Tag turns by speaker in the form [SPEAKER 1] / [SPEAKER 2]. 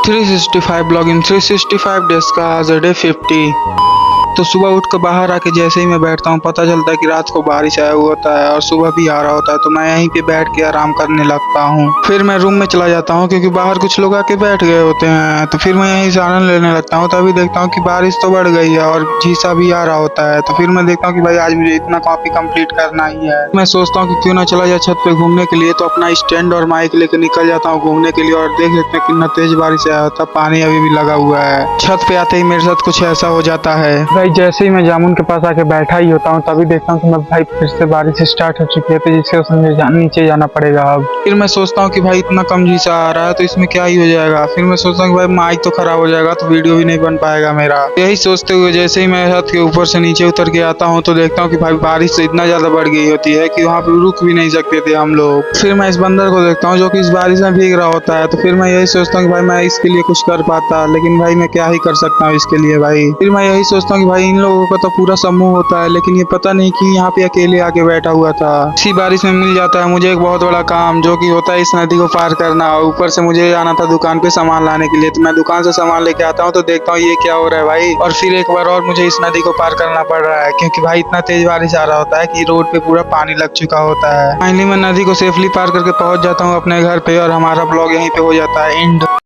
[SPEAKER 1] 365 blogging 365 days का आज है डे 50। तो सुबह उठ कर बाहर आके जैसे ही मैं बैठता हूँ पता चलता है कि रात को बारिश आया हुआ होता है और सुबह भी आ रहा होता है, तो मैं यहीं पे बैठ के आराम करने लगता हूँ। फिर मैं रूम में चला जाता हूँ क्योंकि बाहर कुछ लोग आके बैठ गए होते हैं, तो फिर मैं यहीं से आनंद लेने लगता हूँ। तभी देखता हूँ कि बारिश तो बढ़ गई है और झीसा भी आ रहा होता है, तो फिर मैं देखता हूँ कि भाई आज मुझे इतना कॉपी कंप्लीट करना ही है। मैं सोचता हूँ कि क्यों ना चला जाए छत पे घूमने के लिए, तो अपना स्टैंड और माइक लेकर निकल जाता हूँ घूमने के लिए और देख लेते हैं कितना तेज बारिश आया होता है, पानी अभी भी लगा हुआ है। छत पे आते ही मेरे साथ कुछ ऐसा हो जाता है। भाई जैसे ही मैं जामुन के पास आके बैठा ही होता हूँ तभी देखता हूँ कि मैं भाई फिर से बारिश स्टार्ट हो चुकी है, तो जिससे मुझे नीचे जाना पड़ेगा अब। फिर मैं सोचता हूँ कि भाई इतना कम झीसा आ रहा है तो इसमें क्या ही हो जाएगा। फिर मैं सोचता हूँ कि भाई माइक तो खराब हो जाएगा तो वीडियो भी नहीं बन पाएगा मेरा। यही सोचते हुए जैसे ही मैं छत के ऊपर से नीचे उतर के आता हूँ तो देखता हूँ कि भाई बारिश तो इतना ज्यादा बढ़ गई होती है कि वहाँ पे रुक भी नहीं सकते थे हम लोग। फिर मैं इस बंदर को देखता हूँ जो कि इस बारिश में भीग रहा होता है, तो फिर मैं यही सोचता हूँ कि भाई मैं इसके लिए कुछ कर पाता, लेकिन भाई मैं क्या ही कर सकता हूँ इसके लिए भाई। फिर मैं यही सोचता हूँ कि भाई इन लोगों का तो पूरा समूह होता है, लेकिन ये पता नहीं कि यहाँ पे अकेले आके बैठा हुआ था। इसी बारिश में मिल जाता है मुझे एक बहुत बड़ा काम, जो कि होता है इस नदी को पार करना। ऊपर से मुझे जाना था दुकान पे सामान लाने के लिए, तो मैं दुकान से सामान लेके आता हूँ तो देखता हूँ ये क्या हो रहा है भाई। और फिर एक बार और मुझे इस नदी को पार करना पड़ रहा है क्योंकि भाई इतना तेज बारिश आ रहा होता है कि रोड पे पूरा पानी लग चुका होता है। फाइनली मैं नदी को सेफली पार करके पहुंच जाता हूँ अपने घर पे और हमारा ब्लॉग यहीं पे हो जाता है एंड।